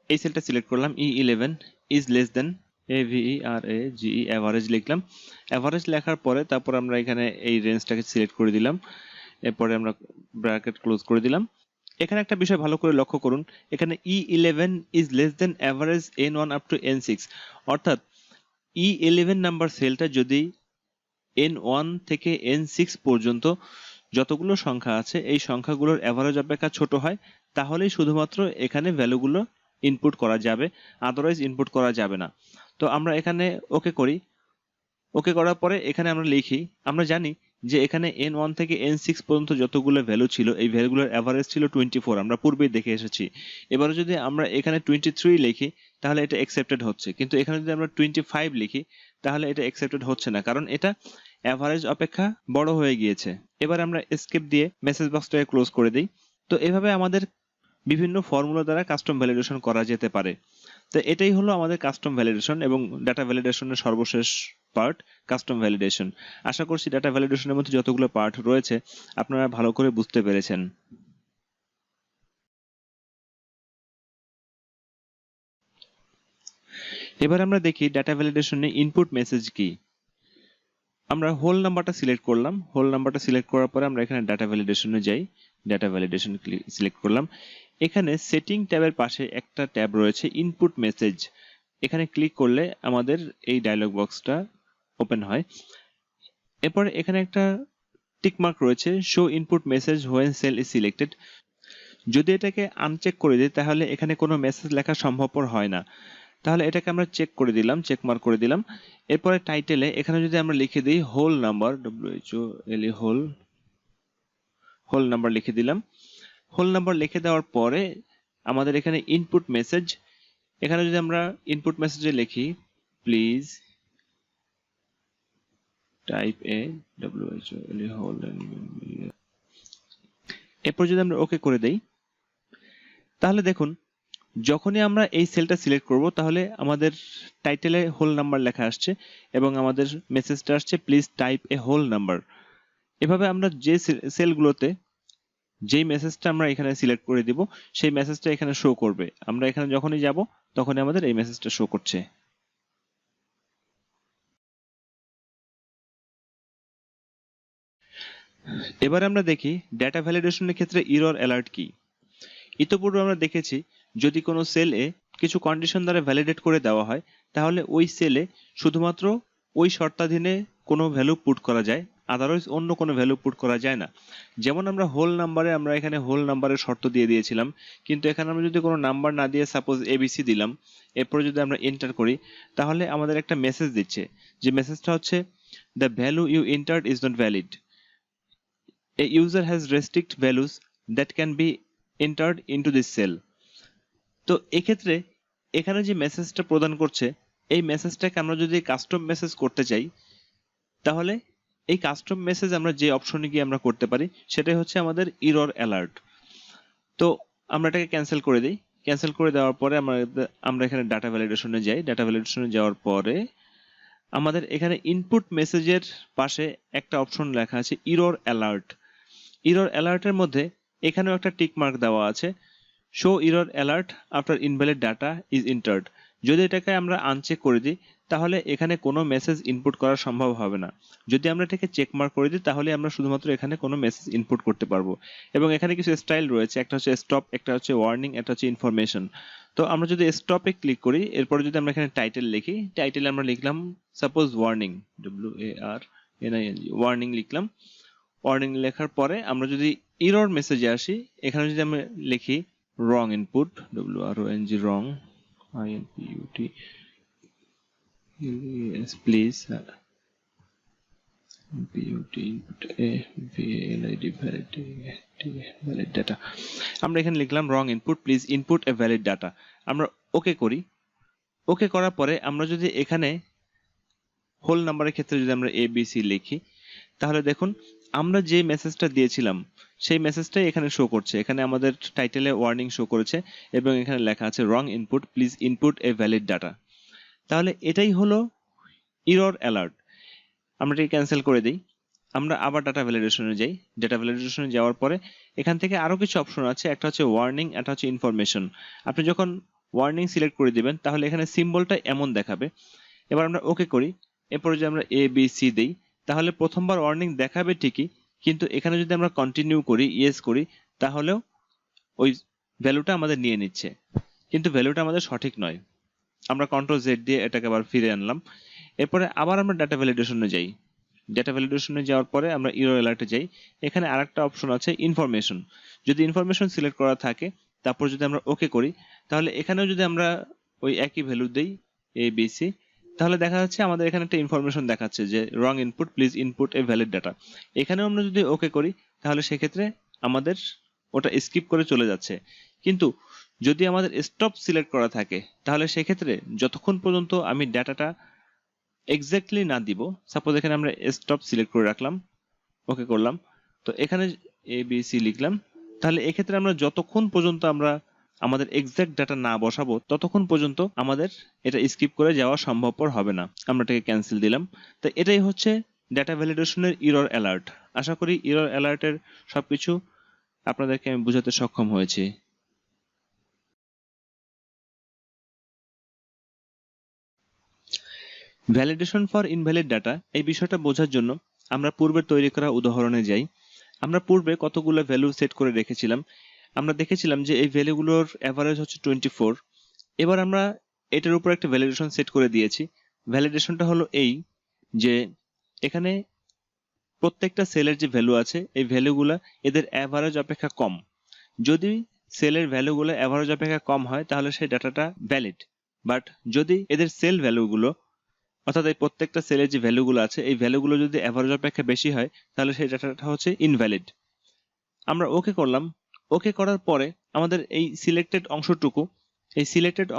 এই সেলটা সিলেক্ট করলাম, E11 is less than AVERAGE, average লিখলাম। অ্যাভারেজ লেখার পরে তারপর আমরা এখানে এই রেঞ্জটাকে সিলেক্ট করে দিলাম। এরপরে আমরা ব্র্যাকেট ক্লোজ করে দিলাম। এখানে একটা বিষয় ভালো করে লক্ষ্য করুন, এখানে E11 is less than average N1 up to N6, অর্থাৎ E11 নাম্বার সেলটা যদি N1 থেকে N6 পর্যন্ত যতগুলো সংখ্যা আছে এই সংখ্যাগুলোর অ্যাভারেজ অপেক্ষা ছোট হয়, তাহলেই শুধুমাত্র এখানে ভ্যালুগুলো ইনপুট করা যাবে, আদারওয়াইজ ইনপুট করা যাবে না। তো আমরা এখানে ওকে করি। ওকে করার পরে এখানে আমরা লিখি, আমরা জানি যে এখানে N1 থেকে N6 পর্যন্ত যতগুলো ভ্যালু ছিল এই ভ্যালুগুলোর অ্যাভারেজ ছিল 24, আমরা পূর্বেই দেখে এসেছি। এবারে যদি আমরা এখানে 23 লিখি তাহলে এটা অ্যাকসেপ্টেড হচ্ছে, কিন্তু এখানে যদি আমরা 25 লিখি তাহলে এটা অ্যাকসেপ্টেড হচ্ছে না, কারণ এটা অ্যাভারেজ অপেক্ষা বড় হয়ে গিয়েছে। এবার আমরা এসকেপ দিয়ে মেসেজ বক্সটাকে ক্লোজ করে দিই। তো এভাবে আমাদের বিভিন্ন ফর্মুলা দ্বারা কাস্টম ভ্যালিডেশন করা যেতে পারে। তো এটাই হলো আমাদের কাস্টম ভ্যালিডেশন এবং ডাটা ভ্যালিডেশনের সর্বশেষ পার্ট, কাস্টম ভ্যালিডেশন। আশা করছি ডাটা ভ্যালিডেশনের মধ্যে যতগুলো পার্ট রয়েছে আপনারা ভালো করে বুঝতে পেরেছেন। এবার আমরা দেখি ডাটা ভ্যালিডেশনে ইনপুট মেসেজ কি। আমরা হোল নাম্বারটা সিলেক্ট করলাম। হোল নাম্বারটা সিলেক্ট করার পরে আমরা এখানে ডাটা ভ্যালিডেশনে যাই। ডাটা ভ্যালিডেশন সিলেক্ট করলাম। এখানে সেটিং ট্যাবের পাশে একটা ট্যাব রয়েছে ইনপুট মেসেজ। এখানে ক্লিক করলে আমাদের এই ডায়লগ বক্সটা ওপেন হয়। এরপরে এখানে একটা টিকমার্ক রয়েছে show input message when cell is selected. যদি এটাকে আনচেক করে দিই তাহলে এখানে কোনো মেসেজ লেখা সম্ভবপর হয় না। তাহলে এটাকে আমরা চেক করে দিলাম, চেক মার্ক করে দিলাম। এরপরে টাইটেলে এখানে যদি আমরা লিখে দিই whole number, WHOLE, whole number লিখে দিলাম। হোল নাম্বার লিখে দেওয়ার পরে আমাদের এখানে ইনপুট মেসেজ, এখানে যদি আমরা ইনপুট মেসেজে লিখি প্লিজ টাইপ WHOLE হোল, এরপর যদি আমরা ওকে করে দেই তাহলে দেখুন, যখনই আমরা এই সেলটা সিলেক্ট করব তাহলে আমাদের টাইটেলে হোল নাম্বার লেখা আসছে এবং আমাদের মেসেজটা আসছে please type a whole number. এভাবে আমরা যে সেলগুলোতে যেই মেসেজটা আমরা এখানে সিলেক্ট করে দিব সেই মেসেজটা এখানে শো করবে। আমরা এখানে যখনই যাব তখনই আমাদের এই মেসেজটা শো করছে। এবার আমরা দেখি ডেটা ভ্যালিডেশনের ক্ষেত্রে এরর অ্যালার্ট কি। ইতিপূর্বে আমরা দেখেছি যদি কোনো সেলে কিছু কন্ডিশন দ্বারা ভ্যালিডেট করে দেওয়া হয় তাহলে ওই সেলে শুধুমাত্র ওই শর্তাধীনে কোনো ভ্যালু পুট করা যায়, আদারওয়াইজ অন্য কোনো ভ্যালু পুট করা যায় না। যেমন আমরা হোল নাম্বারে আমরা এখানে হোল নাম্বারের শর্ত দিয়ে দিয়েছিলাম, কিন্তু এখানে আমরা যদি কোনো নাম্বার না দিয়ে সাপোজ এবিসি দিলাম, এরপরে যদি আমরা এন্টার করি তাহলে আমাদের একটা মেসেজ দিচ্ছে, যে মেসেজটা হচ্ছে the value you entered is not valid, a user has restrict values that can be entered into this cell. তো এক্ষেত্রে এখানে যে মেসেজটা প্রদান করছে এই মেসেজটাকে আমরা যদি কাস্টম মেসেজ করতে চাই তাহলে এই কাস্টম মেসেজ আমরা যে অপশনে গিয়ে আমরা করতে পারি সেটাই হচ্ছে আমাদের এরর অ্যালার্ট। তো আমরা এটাকে ক্যান্সেল করে দিই। ক্যান্সেল করে দেওয়ার পরে আমরা এখানে ডাটা ভ্যালিডেশনে যাই। ডাটা ভ্যালিডেশনে যাওয়ার পরে আমাদের এখানে ইনপুট মেসেজের পাশে একটা অপশন লেখা আছে এরর অ্যালার্ট। এরর অ্যালার্টের মধ্যে এখানেও একটা টিক মার্ক দেওয়া আছে, show error alert after invalid data is entered. যদি এটাকে আমরা আনচেক করে দিই তাহলে এখানে কোনো মেসেজ ইনপুট করা সম্ভব হবে না। যদি আমরা এটাকে চেক মার্ক করে দিই তাহলে আমরা শুধুমাত্র এখানে কোনো মেসেজ ইনপুট করতে পারবো। এবং এখানে কিছু স্টাইল রয়েছে, একটা হচ্ছে স্টপ, একটা হচ্ছে ওয়ার্নিং, একটা হচ্ছে ইনফরমেশন। তো আমরা যদি স্টপে ক্লিক করি, এরপরে যদি আমরা এখানে টাইটেল লিখি, টাইটেলে আমরা লিখলাম সাপোজ ওয়ার্নিং, WARNING, ওয়ার্নিং লিখলাম। ওয়ার্নিং লেখার পরে আমরা যদি এরর মেসেজে আসি, এখানে যদি আমরা লিখি wrong input, WRONG, wrong, INPUT, yes please, input input a valid valid data, আমরা এখানে লিখলাম wrong input, please input a valid data। আমরা ওকে করি। ওকে করার পরে আমরা যদি এখানে হোল নাম্বারের ক্ষেত্রে যদি আমরা ABC লিখি তাহলে দেখুন আমরা যে মেসেজটা দিয়েছিলাম সেই মেসেজটাই এখানে শো করছে। এখানে আমাদের টাইটেলে ওয়ার্নিং শো করেছে এবং এখানে লেখা আছে wrong input, please input a valid data. তাহলে এটাই হলো এরর অ্যালার্ট। আমরা এটাকে ক্যান্সেল করে দিই। আমরা আবার ডাটা ভ্যালিডেশনে যাই। ডাটা ভ্যালিডেশনে যাওয়ার পরে এখান থেকে আরো কিছু অপশন আছে, একটা হচ্ছে ওয়ার্নিং, একটা হচ্ছে ইনফরমেশন। আপনি যখন ওয়ার্নিং সিলেক্ট করে দিবেন তাহলে এখানে সিম্বলটা এমন দেখাবে। এবার আমরা ওকে করি। এরপরে যদি আমরা ABC দেই তাহলে প্রথমবার ওয়ার্নিং দেখাবে ঠিকই, কিন্তু এখানে যদি আমরা কন্টিনিউ করি, ইয়েস করি, তাহলেও ওই ভ্যালুটা আমাদের নিয়ে নিচ্ছে, কিন্তু ভ্যালুটা আমাদের সঠিক নয়। আমরা Ctrl Z দিয়ে এটাকে আবার ফিরে আনলাম। এরপরে আবার আমরা ডাটা ভ্যালিডেশনে যাই। ডাটা ভ্যালিডেশনে যাওয়ার পরে আমরা এরর অ্যালার্টে যাই। এখানে আরেকটা অপশন আছে ইনফরমেশন। যদি ইনফরমেশন সিলেক্ট করা থাকে তারপর যদি আমরা ওকে করি তাহলে এখানেও যদি আমরা ওই একই ভ্যালু দেই ABC তাহলে দেখা যাচ্ছে আমাদের এখানে একটা ইনফরমেশন দেখাচ্ছে যে wrong input, please input a valid data. এখানেও আমরা যদি ওকে করি তাহলে সেক্ষেত্রে আমাদের ওটা স্কিপ করে চলে যাচ্ছে। কিন্তু যদি আমাদের স্টপ সিলেক্ট করা থাকে তাহলে সেক্ষেত্রে যতক্ষণ পর্যন্ত আমি ডাটাটা এক্স্যাক্টলি না দিব, সাপোজ এখানে আমরা স্টপ সিলেক্ট করে রাখলাম, ওকে করলাম, তো এখানে ABC লিখলাম, তাহলে এক্ষেত্রে আমরা যতক্ষণ পর্যন্ত আমরা আমাদের এক্সাক্ট ডাটা না বসাবো ততক্ষণ পর্যন্ত আমাদের এটা স্কিপ করে যাওয়া সম্ভবপর হবে না। আমরা এটাকে ক্যান্সেল দিলাম। তো এটাই হচ্ছে ডাটা ভ্যালিডেশনের এরর অ্যালার্ট। আশা করি এরর অ্যালার্টের সবকিছু আপনাদেরকে আমি বোঝাতে সক্ষম হয়েছি। ভ্যালিডেশন ফর ইনভ্যালিড ডাটা, এই বিষয়টা বোঝার জন্য আমরা পূর্বে তৈরি করা উদাহরণে যাই। আমরা পূর্বে কতগুলো ভ্যালু সেট করে রেখেছিলাম। আমরা দেখেছিলাম যে এই ভ্যালুগুলোর অ্যাভারেজ হচ্ছে 24। এবার আমরা এটার উপর একটা ভ্যালিডেশন সেট করে দিয়েছি। ভ্যালিডেশনটা হলো এই যে এখানে প্রত্যেকটা সেলের যে ভ্যালু আছে এই ভ্যালুগুলো এদের অ্যাভারেজ অপেক্ষা কম। যদি সেলের ভ্যালুগুলো অ্যাভারেজ অপেক্ষা কম হয় তাহলে সেই ডাটাটা ভ্যালিড, বাট যদি এদের সেল ভ্যালুগুলো অর্থাৎ এই প্রত্যেকটা সেলের যে ভ্যালুগুলো আছে এই ভ্যালুগুলো যদি অ্যাভারেজ অপেক্ষা বেশি হয় তাহলে সেই ডাটাটা হচ্ছে ইনভ্যালিড। আমরা ওকে করলাম। ওকে করার পরে আমাদের এই সিলেক্টেড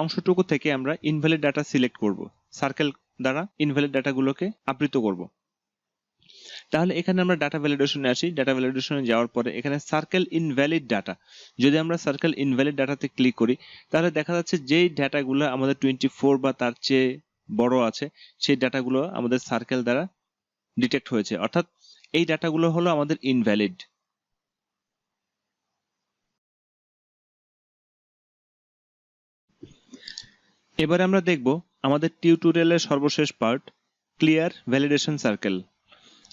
অংশটুকু থেকে আমরা ইনভ্যালিড ডাটা সিলেক্ট করব, সার্কেল দ্বারা ইনভ্যালিড ডাটাগুলোকে আবৃত করব। তাহলে এখানে আমরা ডাটা ভ্যালিডেশনে আসি। ডাটা ভ্যালিডেশনে যাওয়ার পরে এখানে সার্কেল ইনভ্যালিড ডাটা, যদি আমরা সার্কেল ইনভ্যালিড ডাটাতে ক্লিক করি তাহলে দেখা যাচ্ছে যেই ডাটাগুলো আমাদের 24 বা তার চেয়ে বড় আছে সেই ডাটাগুলো আমাদের সার্কেল দ্বারা ডিটেক্ট হয়েছে, অর্থাৎ এই ডাটাগুলো হলো আমাদের ইনভ্যালিড। এবারে আমরা দেখব আমাদের টিউটোরিয়ালের সর্বশেষ পার্ট, ক্লিয়ার ভ্যালিডেশন সার্কেল।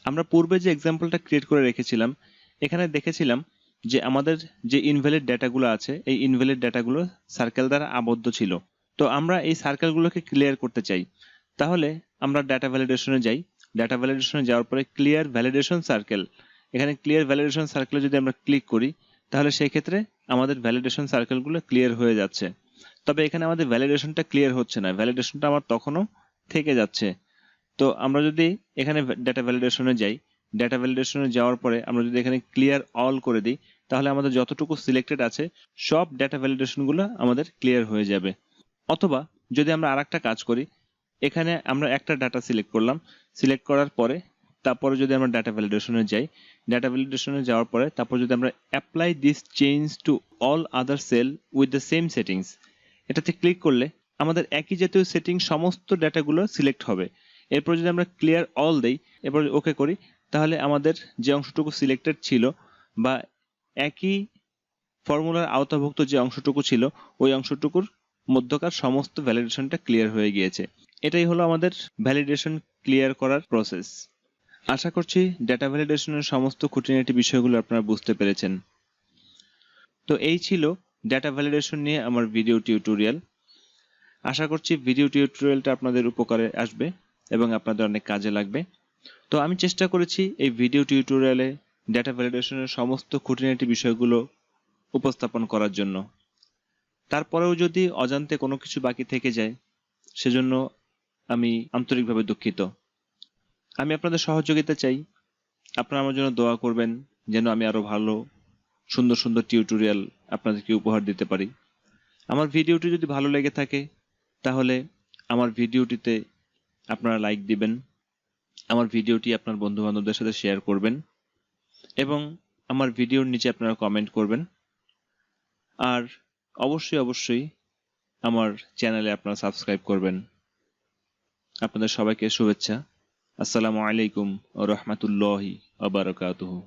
আমরা পূর্বে যে এক্সাম্পলটা ক্রিয়েট করে রেখেছিলাম এখানে দেখেছিলাম যে আমাদের যে ইনভ্যালিড ডাটাগুলো আছে এই ইনভ্যালিড ডাটাগুলো সার্কেল দ্বারা আবদ্ধ ছিল। তো আমরা এই সার্কেলগুলোকে ক্লিয়ার করতে চাই, তাহলে আমরা ডাটা ভ্যালিডেশনে যাই। ডাটা ভ্যালিডেশনে যাওয়ার পরে ক্লিয়ার ভ্যালিডেশন সার্কেল, এখানে ক্লিয়ার ভ্যালিডেশন সার্কেলে যদি আমরা ক্লিক করি তাহলে সেই ক্ষেত্রে আমাদের ভ্যালিডেশন সার্কেলগুলো ক্লিয়ার হয়ে যাচ্ছে। তবে এখানে আমাদের ভ্যালিডেশনটা ক্লিয়ার হচ্ছে না, ভ্যালিডেশনটা আমার তখনও থেকে যাচ্ছে। তো আমরা যদি এখানে ডাটা ভ্যালিডেশনে যাই, ডাটা ভ্যালিডেশনে যাওয়ার পরে আমরা যদি এখানে ক্লিয়ার অল করে দিই তাহলে আমাদের যতটুকু সিলেক্টেড আছে সব ডাটা ভ্যালিডেশনগুলো আমাদের ক্লিয়ার হয়ে যাবে। অথবা যদি আমরা আরেকটা কাজ করি, এখানে আমরা একটা ডাটা সিলেক্ট করলাম, সিলেক্ট করার পরে তারপরে যদি আমরা ডাটা ভ্যালিডেশনে যাই, ডাটা ভ্যালিডেশনে যাওয়ার পরে তারপর যদি আমরা apply this change to all other cell with the same settings, এটাতে ক্লিক করলে আমাদের একই জাতীয় সেটিং সমস্ত ডাটাগুলো সিলেক্ট হবে। এরপর যদি আমরা ক্লিয়ার অল দেই, এরপর ওকে করি, তাহলে আমাদের যে অংশটুকু সিলেক্টেড ছিল বা একই ফর্মুলার আওতাভুক্ত যে অংশটুকু ছিল ওই অংশটুকুর মধ্যকার সমস্ত ভ্যালিডেশনটা ক্লিয়ার হয়ে গিয়েছে। এটাই হলো আমাদের ভ্যালিডেশন ক্লিয়ার করার প্রসেস। আশা করছি ডাটা ভ্যালিডেশনের সমস্ত খুঁটিনাটি বিষয়গুলো আপনারা বুঝতে পেরেছেন। তো এই ছিল ডাটা ভ্যালিডেশন নিয়ে আমার ভিডিও টিউটোরিয়াল। আশা করছি ভিডিও টিউটোরিয়ালটা আপনাদের উপকারে আসবে এবং আপনাদের অনেক কাজে লাগবে। তো আমি চেষ্টা করেছি এই ভিডিও টিউটোরিয়ালে ডাটা ভ্যালিডেশনের সমস্ত খুঁটিনাটি বিষয়গুলো উপস্থাপন করার জন্য। তারপরেও যদি অজান্তে কোনো কিছু বাকি থেকে যায় সেজন্য আমি আন্তরিকভাবে দুঃখিত। আমি আপনাদের সহযোগিতা চাই, আপনারা আমার জন্য দোয়া করবেন যেন আমি আরো ভালো সুন্দর সুন্দর টিউটোরিয়াল আপনাদেরকে উপহার দিতে পারি। আমার ভিডিওটি যদি ভালো লেগে থাকে তাহলে আমার ভিডিওটিতে আপনারা লাইক দিবেন, আমার ভিডিওটি আপনার বন্ধু বান্ধবদের সাথে শেয়ার করবেন এবং আমার ভিডিওর নিচে আপনারা কমেন্ট করবেন। আর অবশ্যই অবশ্যই আমার চ্যানেলে আপনারা সাবস্ক্রাইব করবেন। আপনাদের সবাইকে শুভেচ্ছা। আসসালামু আলাইকুম ওয়া রাহমাতুল্লাহি ওয়া বারাকাতুহু।